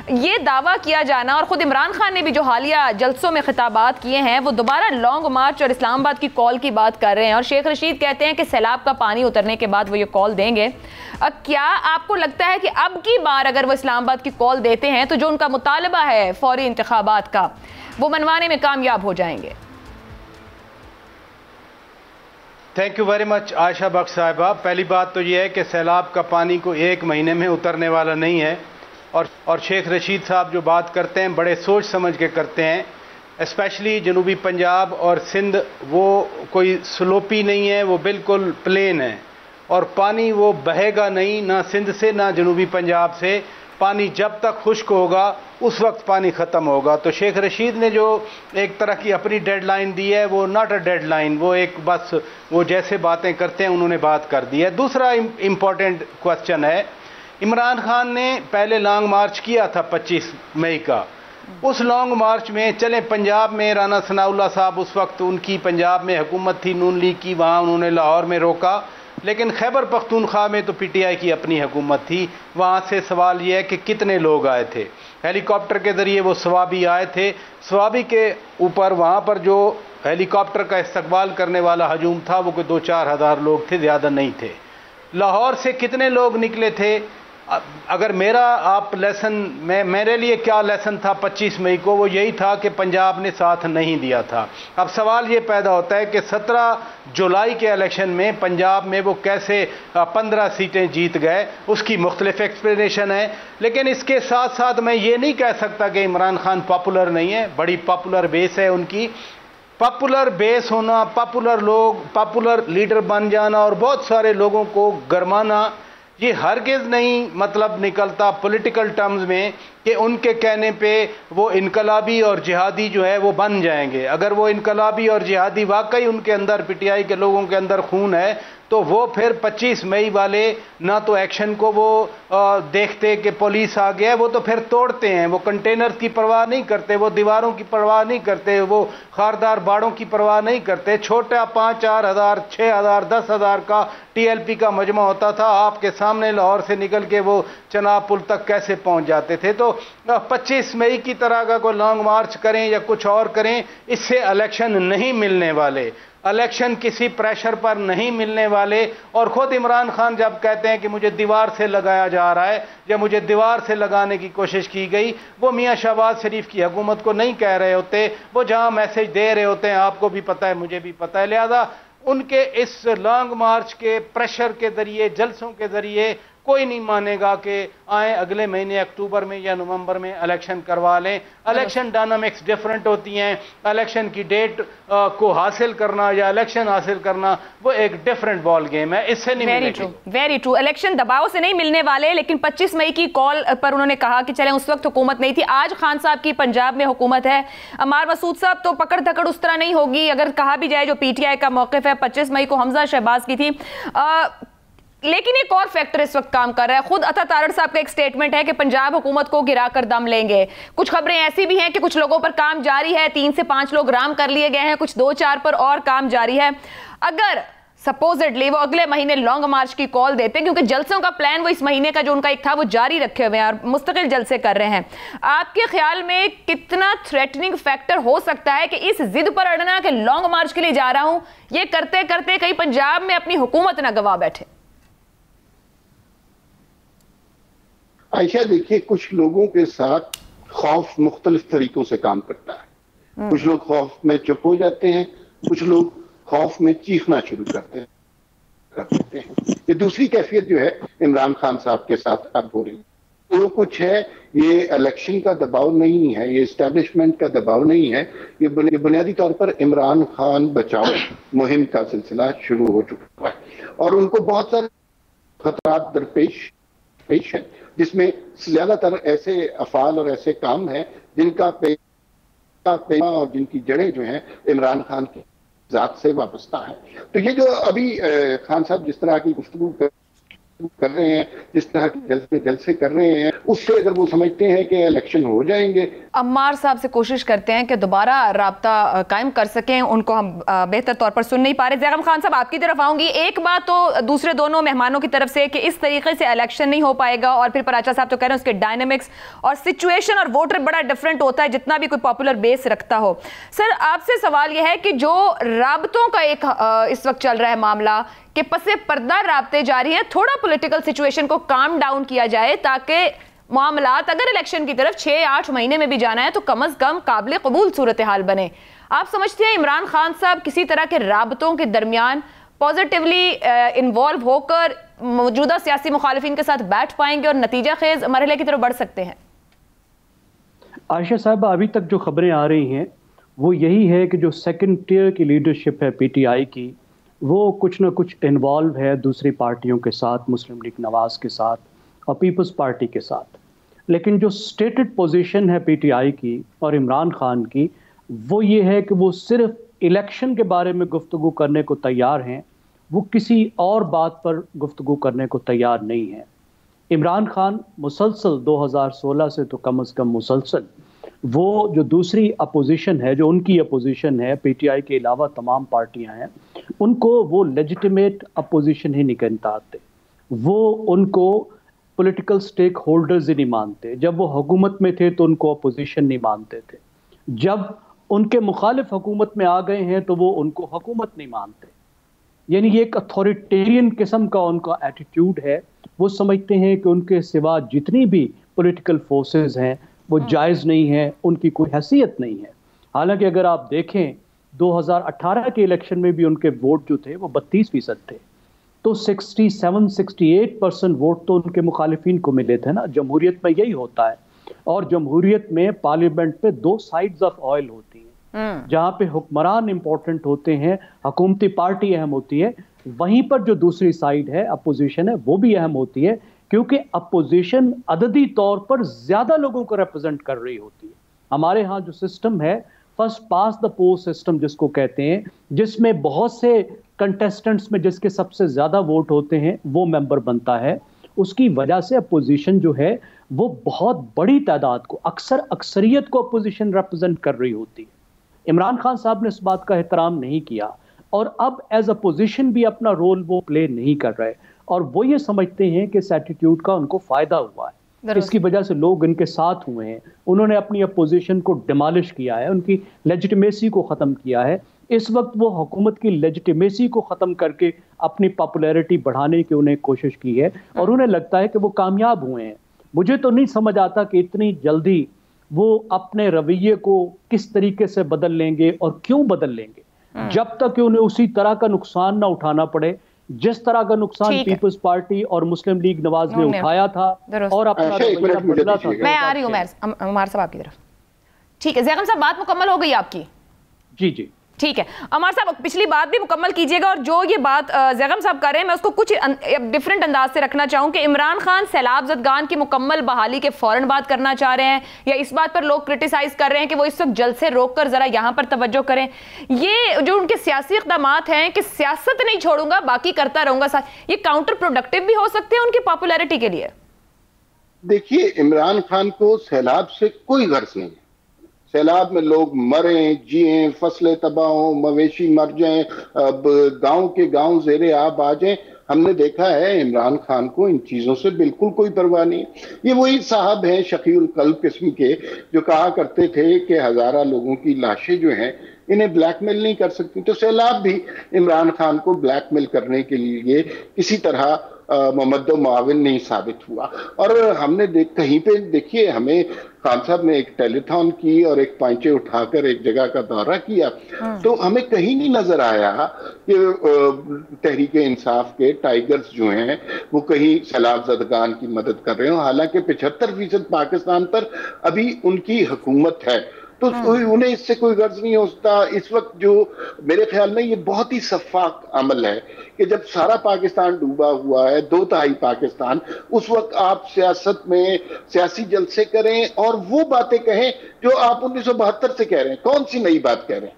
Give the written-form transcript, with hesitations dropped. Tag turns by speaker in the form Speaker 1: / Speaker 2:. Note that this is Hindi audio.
Speaker 1: ये दावा किया जाना, और ख़ुद इमरान खान ने भी जो हालिया जलसों में खिताबात किए हैं वो दोबारा लॉन्ग मार्च और इस्लामाबाद की कॉल की बात कर रहे हैं, और शेख रशीद कहते हैं कि सैलाब का पानी उतरने के बाद वो ये कॉल देंगे। क्या आपको लगता है कि अब की बार अगर वो इस्लामाबाद की कॉल देते हैं तो जो उनका मुतालबा है फौरी इंतखाबात का वो मनवाने में कामयाब हो जाएंगे?
Speaker 2: Thank you very much Ayesha Bakhsh साहिबा। पहली बात तो यह है कि सैलाब का पानी को एक महीने में उतरने वाला नहीं है, और शेख रशीद साहब जो बात करते हैं बड़े सोच समझ के करते हैं। स्पेशली जनूबी पंजाब और सिंध वो कोई स्लोपी नहीं है, वो बिल्कुल प्लेन है, और पानी वो बहेगा नहीं, ना सिंध से ना जनूबी पंजाब से। पानी जब तक खुश्क होगा उस वक्त पानी ख़त्म होगा। तो शेख रशीद ने जो एक तरह की अपनी डेडलाइन दी है वो नॉट अ डेडलाइन, वो एक बस वो जैसे बातें करते हैं उन्होंने बात कर दी है। दूसरा इम्पॉर्टेंट क्वेश्चन है, इमरान खान ने पहले लॉन्ग मार्च किया था 25 मई का। उस लॉन्ग मार्च में चले पंजाब में राना सनाउल्लाह साहब उस वक्त उनकी पंजाब में हुकूमत थी नून लीग की, वहाँ उन्होंने लाहौर में रोका, लेकिन खैबर पख्तूनख्वा में तो पीटीआई की अपनी हुकूमत थी। वहाँ से सवाल यह है कि कितने लोग आए थे, हेलीकॉप्टर के ज़रिए वो सवाबी आए थे। सवाबी के ऊपर वहाँ पर जो हेलीकॉप्टर का इस्तकबाल करने वाला हजूम था वो कोई 2-4 हज़ार लोग थे, ज़्यादा नहीं थे। लाहौर से कितने लोग निकले थे? अगर मेरा आप लेसन मेरे लिए क्या लेसन था 25 मई को, वो यही था कि पंजाब ने साथ नहीं दिया था। अब सवाल ये पैदा होता है कि 17 जुलाई के इलेक्शन में पंजाब में वो कैसे 15 सीटें जीत गए, उसकी मुख्तलिफ एक्सप्लेनेशन है। लेकिन इसके साथ साथ मैं ये नहीं कह सकता कि इमरान खान पॉपुलर नहीं है, बड़ी पॉपुलर बेस है उनकी। पॉपुलर बेस होना, पॉपुलर लोग, पॉपुलर लीडर बन जाना और बहुत सारे लोगों को गरमाना, ये हरगिज़ नहीं मतलब निकलता पॉलिटिकल टर्म्स में कि उनके कहने पे वो इनकलाबी और जिहादी जो है वो बन जाएंगे। अगर वो इनकलाबी और जिहादी वाकई उनके अंदर, पीटीआई के लोगों के अंदर खून है, तो वो फिर 25 मई वाले ना तो एक्शन को वो देखते कि पुलिस आ गया, वो तो फिर तोड़ते हैं। वो कंटेनर्स की परवाह नहीं करते, वो दीवारों की परवाह नहीं करते, वो खारदार बाड़ों की परवाह नहीं करते। छोटा 5-4 हज़ार, 6 हज़ार, 10 हज़ार का टीएलपी का मजमा होता था, आपके सामने लाहौर से निकल के वो चनाब पुल तक कैसे पहुंच जाते थे। तो 25 मई की तरह का कोई लॉन्ग मार्च करें या कुछ और करें, इससे इलेक्शन नहीं मिलने वाले, इलेक्शन किसी प्रेशर पर नहीं मिलने वाले। और खुद इमरान खान जब कहते हैं कि मुझे दीवार से लगाया जा रहा है या मुझे दीवार से लगाने की कोशिश की गई, वो मियां शहबाज शरीफ की हुकूमत को नहीं कह रहे होते, वो जहां मैसेज दे रहे होते हैं, आपको भी पता है मुझे भी पता है। लिहाजा उनके इस लॉन्ग मार्च के प्रेशर के जरिए, जलसों के जरिए कोई नहीं मानेगा कि आए अगले महीने अक्टूबर में या नवंबर में इलेक्शन करवा लें। इलेक्शन डायनामिक्स डिफरेंट होती हैं, इलेक्शन की डेट को हासिल करना या इलेक्शन हासिल करना वो एक डिफरेंट बॉल गेम है, इससे नहीं मिलेगी।
Speaker 1: Very true. इलेक्शन दबाव से नहीं मिलने वाले, लेकिन 25 मई की कॉल पर उन्होंने कहा कि चलें, उस वक्त हुकूमत नहीं थी, आज खान साहब की पंजाब में हुकूमत है। अमार मसूद साहब तो पकड़ धकड़ उस तरह नहीं होगी, अगर कहा भी जाए जो पीटीआई का मौक़िफ़ है, 25 मई को हमजा शहबाज की थी। लेकिन एक और फैक्टर इस वक्त काम कर रहा है। खुद अता तारड़ साहब का एक स्टेटमेंट है कि पंजाब हुकूमत को गिराकर दम लेंगे। कुछ खबरें ऐसी भी हैं कि कुछ लोगों पर काम जारी है, 3 से 5 लोग राम कर लिए गए हैं, कुछ 2-4 पर और काम जारी है। अगर सपोजिटली वो अगले महीने लॉन्ग मार्च की कॉल देते हैं, क्योंकि जलसों का प्लान वो इस महीने का जो उनका एक था वो जारी रखे हुए हैं और मुस्तकिल जलसे कर रहे हैं, आपके ख्याल में कितना थ्रेटनिंग फैक्टर हो सकता है कि इस जिद पर अड़ना कि लॉन्ग मार्च के लिए जा रहा हूं, ये करते करते कहीं पंजाब में अपनी हुकूमत ना गवा बैठे?
Speaker 3: आयशा देखिए, कुछ लोगों के साथ खौफ मुख्तलिफ तरीकों से काम करता है। कुछ लोग खौफ में चुप हो जाते हैं, कुछ लोग खौफ में चीखना शुरू कर देते हैं। ये दूसरी कैफियत जो है इमरान खान साहब के साथ अब हो रही है। तो कुछ है, ये इलेक्शन का दबाव नहीं है, ये एस्टेब्लिशमेंट का दबाव नहीं है, ये बुनियादी तौर पर इमरान खान बचाओ मुहिम का सिलसिला शुरू हो चुका है और उनको बहुत सारे खतरात दरपेश है, जिसमें ज्यादातर ऐसे अफाल और ऐसे काम हैं जिनका पेशा और जिनकी जड़ें जो हैं इमरान खान की जात से वाबस्ता है। तो ये जो अभी खान साहब जिस तरह की गुफ्तगू कर रहे हैं, जिस तरह के जलसे कर रहे हैं, उससे अगर वो समझते हैं कि इलेक्शन हो जाएंगे
Speaker 1: अम्मार साहब से कोशिश करते हैं कि दोबारा राब्ता कायम कर सकें, उनको हम बेहतर तौर पर सुन नहीं पा रहे। ज़ैगम खान साहब, आपकी तरफ आऊंगी। एक बात तो दूसरे दोनों मेहमानों की तरफ से कि इस तरीके से इलेक्शन नहीं हो पाएगा, और फिर पराचा साहब तो कह रहे हैं उसके डायनेमिक्स और सिचुएशन और वोटर बड़ा डिफरेंट होता है जितना भी कोई पॉपुलर बेस रखता हो। सर, आपसे सवाल यह है कि जो राब्तों का एक इस वक्त चल रहा है मामला कि पसे पर्दा राब्ते जारी हैं, थोड़ा पॉलिटिकल सिचुएशन को काम डाउन किया जाए ताकि मामलात अगर इलेक्शन की तरफ 6-8 महीने में भी जाना है तो कम अज कम काबिल कबूल सूरत हाल बने। आप समझते हैं इमरान खान साहब किसी तरह के राबतों के दरमियान पॉजिटिवली इन्वॉल्व होकर मौजूदा सियासी मुखालिफिन के साथ बैठ पाएंगे और नतीजा खेज मरहले की तरफ बढ़ सकते हैं?
Speaker 4: आयशा साहब, अभी तक जो खबरें आ रही हैं वो यही है कि जो सेकंड टियर की लीडरशिप है पीटीआई की, वो कुछ ना कुछ इन्वॉल्व है दूसरी पार्टियों के साथ, मुस्लिम लीग नवाज के साथ और पीपल्स पार्टी के साथ। लेकिन जो स्टेटेड पोजीशन है पीटीआई की और इमरान खान की, वो ये है कि वो सिर्फ इलेक्शन के बारे में गुफ्तगू करने को तैयार हैं, वो किसी और बात पर गुफ्तगू करने को तैयार नहीं है। इमरान खान मुसलसल 2016 से तो कम से कम मुसलसल वो जो दूसरी अपोजिशन है, जो उनकी अपोजिशन है, पीटीआई के अलावा तमाम पार्टियां हैं, उनको वो लेजिटिमेट अपोजिशन ही नहीं कहते। वो उनको पॉलिटिकल स्टेक होल्डर्स ही नहीं मानते। जब वो हुकूमत में थे तो उनको अपोजिशन नहीं मानते थे, जब उनके मुखालिफ हुकूमत में आ गए हैं तो वो उनको हुकूमत नहीं मानते। यानी ये एक अथॉरिटेरियन किस्म का उनका एटीट्यूड है। वो समझते हैं कि उनके सिवा जितनी भी पॉलिटिकल फोर्सेस हैं वो जायज़ नहीं है, उनकी कोई हैसियत नहीं है। हालांकि अगर आप देखें 2018 के इलेक्शन में भी उनके वोट जो थे वो 32% थे, तो 67-68% वोट तो उनके मुखालिफिन को मिले थे ना। जमहूरियत में यही होता है, और जमहूरियत में पार्लियामेंट पे 2 साइड्स ऑफ ऑयल होती हैं। जहाँ पे हुक्मरान इंपॉर्टेंट होते हैं, हुकूमती पार्टी अहम होती है, वहीं पर जो दूसरी साइड है, अपोजिशन है, वो भी अहम होती है, क्योंकि अपोजिशन अददी तौर पर ज्यादा लोगों को रिप्रेजेंट कर रही होती है। हमारे यहाँ जो सिस्टम है, first pass the post system जिसको कहते हैं, जिसमें बहुत से कंटेस्टेंट्स में जिसके सबसे ज्यादा वोट होते हैं वो मेंबर बनता है, उसकी वजह से अपोजिशन जो है वो बहुत बड़ी तादाद को, अक्सरियत को अपोजिशन रिप्रेजेंट कर रही होती है। इमरान खान साहब ने इस बात का एहतराम नहीं किया, और अब एज अपोजिशन भी अपना रोल वो प्ले नहीं कर रहे, और वो ये समझते हैं कि इस एटीट्यूड का उनको फायदा हुआ है, इसकी वजह से लोग इनके साथ हुए हैं। उन्होंने अपनी अपोजिशन को डिमोलिश किया है, उनकी लेजिटिमेसी को ख़त्म किया है। इस वक्त वो हुकूमत की लेजिटिमेसी को ख़त्म करके अपनी पॉपुलैरिटी बढ़ाने की उन्हें कोशिश की है, और उन्हें लगता है कि वो कामयाब हुए हैं। मुझे तो नहीं समझ आता कि इतनी जल्दी वो अपने रवैये को किस तरीके से बदल लेंगे और क्यों बदल लेंगे, जब तक कि उन्हें उसी तरह का नुकसान ना उठाना पड़े जिस तरह का नुकसान पीपल्स पार्टी और मुस्लिम लीग नवाज ने उठाया था और अपना रवैया बदला था।
Speaker 1: मैं आ रही हूँ उमर साहब आपकी तरफ। ठीक है ज़ैगम साहब, बात मुकम्मल हो गई आपकी?
Speaker 4: जी जी
Speaker 1: ठीक है। अमर साहब, पिछली बात भी मुकम्मल कीजिएगा, और जो ये बात ज़ैगम साहब कर रहे हैं मैं उसको कुछ डिफरेंट अंदाज से रखना चाहूँ कि इमरान खान सैलाब ज़दगान की मुकम्मल बहाली के फौरन बात करना चाह रहे हैं, या इस बात पर लोग क्रिटिसाइज कर रहे हैं कि वो इस वक्त जल्द से रोक कर ज़रा यहाँ पर तवज्जो करें। ये जो उनके सियासी इक़दामात हैं कि सियासत नहीं छोड़ूंगा बाकी करता रहूंगा, ये काउंटर प्रोडक्टिव भी हो सकते हैं उनकी पॉपुलैरिटी के लिए?
Speaker 3: देखिए, इमरान खान को सैलाब से कोई गर्ज नहीं है। सैलाब में लोग मरें, जिए, फसलें तबाह हों, मवेशी मर जाएं, अब गांव के गांव ज़ेरे आब आ जाएं, हमने देखा है इमरान खान को इन चीजों से बिल्कुल कोई परवाह नहीं। ये वही साहब हैं शकीउल कल्ब किस्म के जो कहा करते थे कि हजारा लोगों की लाशें जो हैं इन्हें ब्लैकमेल नहीं कर सकती। तो सैलाब भी इमरान खान को ब्लैकमेल करने के लिए किसी तरह ममद्दो माविन नहीं साबित हुआ। और हमने कहीं पे देखिए, हमें खान साहब ने एक टेलीथॉन की और एक पांचे उठाकर एक जगह का दौरा किया, तो हमें कहीं नहीं नजर आया कि तहरीक इंसाफ के टाइगर्स जो हैं वो कहीं सैलाब ज़दगान की मदद कर रहे हो। हालांकि 75% पाकिस्तान पर अभी उनकी हुकूमत है, तो उन्हें इससे कोई गर्ज नहीं होता। इस वक्त जो मेरे ख्याल में ये बहुत ही शफ़ाफ अमल है कि जब सारा पाकिस्तान डूबा हुआ है, 2/3 पाकिस्तान, उस वक्त आप सियासत में सियासी जलसे करें और वो बातें कहें जो आप 1972 से कह रहे हैं। कौन सी नई बात कह रहे हैं?